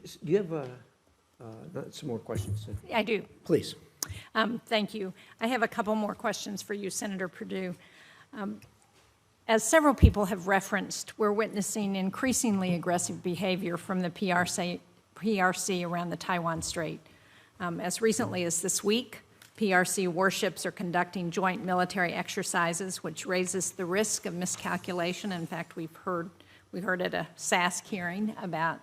Do you have some more questions? I do. Please. Thank you. I have a couple more questions for you, Senator Perdue. As several people have referenced, we're witnessing increasingly aggressive behavior from the PRC around the Taiwan Strait. As recently as this week, PRC warships are conducting joint military exercises, which raises the risk of miscalculation. In fact, we heard at a SASC hearing about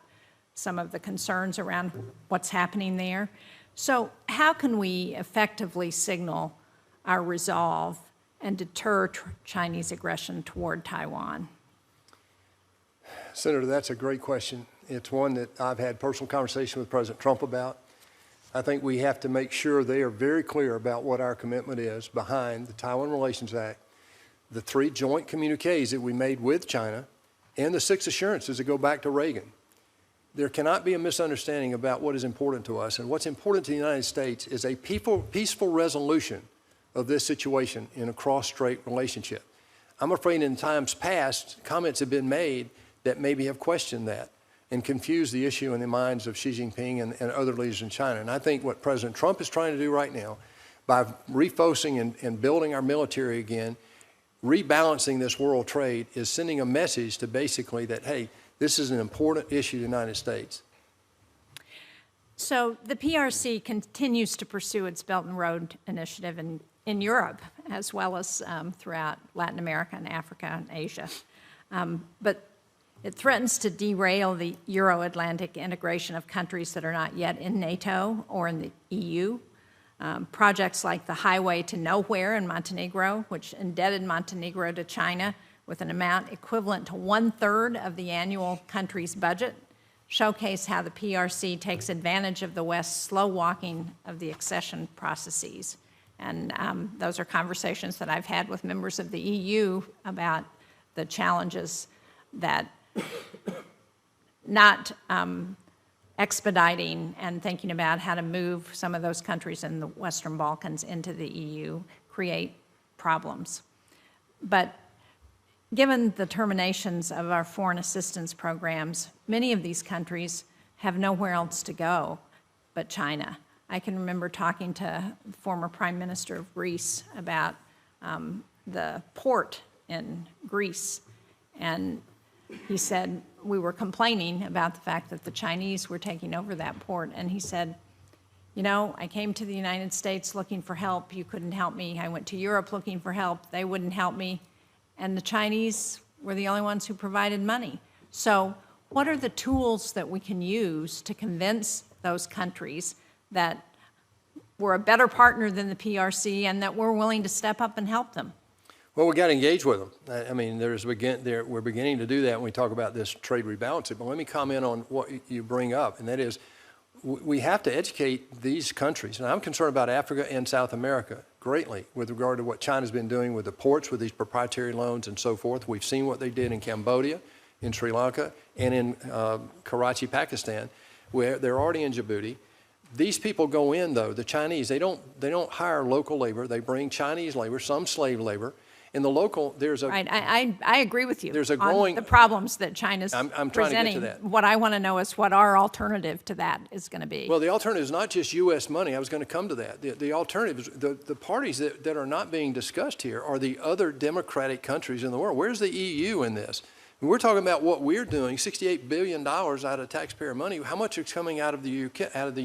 some of the concerns around what's happening there. So how can we effectively signal our resolve and deter Chinese aggression toward Taiwan? Senator, that's a great question. It's one that I've had personal conversation with President Trump about. I think we have to make sure they are very clear about what our commitment is behind the Taiwan Relations Act, the 3 joint communiques that we made with China, and the 6 assurances that go back to Reagan. There cannot be a misunderstanding about what is important to us, and what's important to the United States is a peaceful resolution of this situation in a cross-strait relationship. I'm afraid in times past, comments have been made that maybe have questioned that and confused the issue in the minds of Xi Jinping and other leaders in China. And I think what President Trump is trying to do right now, by refocusing and building our military again, rebalancing this world trade, is sending a message to basically that, hey, this is an important issue to the United States. So the PRC continues to pursue its Belt and Road Initiative in Europe, as well as throughout Latin America and Africa and Asia. But it threatens to derail the Euro-Atlantic integration of countries that are not yet in NATO or in the EU. Projects like the Highway to Nowhere in Montenegro, which indebted Montenegro to China with an amount equivalent to 1/3 of the annual country's budget, showcase how the PRC takes advantage of the West's slow walking of the accession processes. And those are conversations that I've had with members of the EU about the challenges that not expediting and thinking about how to move some of those countries in the Western Balkans into the EU create problems. But given the terminations of our foreign assistance programs, many of these countries have nowhere else to go but China. I can remember talking to the former Prime Minister of Greece about the port in Greece, and he said, we were complaining about the fact that the Chinese were taking over that port, and he said, you know, I came to the United States looking for help, you couldn't help me. I went to Europe looking for help, they wouldn't help me, and the Chinese were the only ones who provided money. So what are the tools that we can use to convince those countries that we're a better partner than the PRC and that we're willing to step up and help them? Well, we got to engage with them. I mean, we're beginning to do that when we talk about this trade rebalancing. But let me comment on what you bring up, and that is we have to educate these countries. And I'm concerned about Africa and South America greatly with regard to what China's been doing with the ports, with these proprietary loans and so forth. We've seen what they did in Cambodia, in Sri Lanka, and in Karachi, Pakistan, where they're already in Djibouti. These people go in, though, the Chinese, they don't hire local labor. They bring Chinese labor, some slave labor. In the local, there's a... Right, I agree with you. There's a growing... on the problems that China's I'm trying presenting. to get to that. What I want to know is what our alternative to that is going to be. Well, the alternative is not just U.S. money. I was going to come to that. The alternative is the parties that are not being discussed here are the other democratic countries in the world. Where's the EU in this? We're talking about what we're doing, $68 billion out of taxpayer money. How much is coming out of the UK, out of the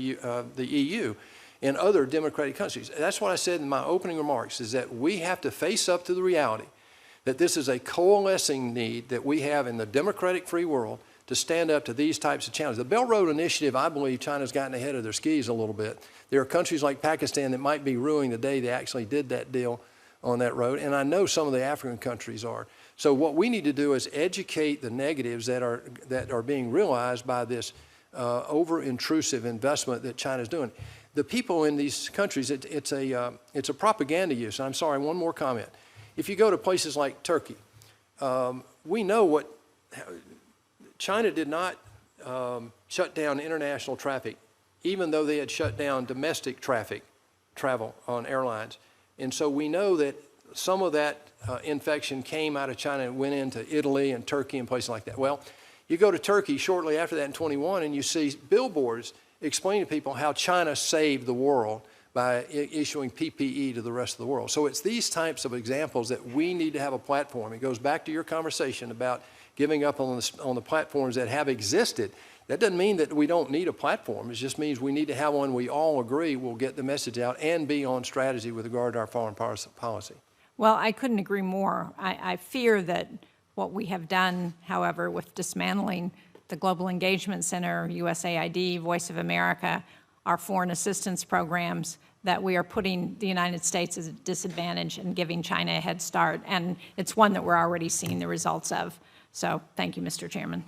EU and other democratic countries? That's what I said in my opening remarks, is that we have to face up to the reality that this is a coalescing need that we have in the democratic free world to stand up to these types of challenges. The Belt Road Initiative, I believe China's gotten ahead of their skis a little bit. There are countries like Pakistan that might be ruining the day they actually did that deal on that road, and I know some of the African countries are. So what we need to do is educate the negatives that are being realized by this over-intrusive investment that China's doing. The people in these countries, it's a propaganda use. And I'm sorry, one more comment. If you go to places like Turkey, we know what China did not shut down international traffic, even though they had shut down domestic travel on airlines. And so we know that some of that infection came out of China and went into Italy and Turkey and places like that. Well, You go to Turkey shortly after that in 21, and you see billboards explaining to people how China saved the world by issuing PPE to the rest of the world. So it's these types of examples that we need to have a platform. It goes back to your conversation about giving up on the platforms that have existed. That doesn't mean that we don't need a platform. It just means we need to have one we all agree will get the message out and be on strategy with regard to our foreign policy. Well, I couldn't agree more. I fear that what we have done, however, with dismantling the Global Engagement Center, USAID, Voice of America, our foreign assistance programs, that we are putting the United States at a disadvantage and giving China a head start. And it's one that we're already seeing the results of. So thank you, Mr. Chairman.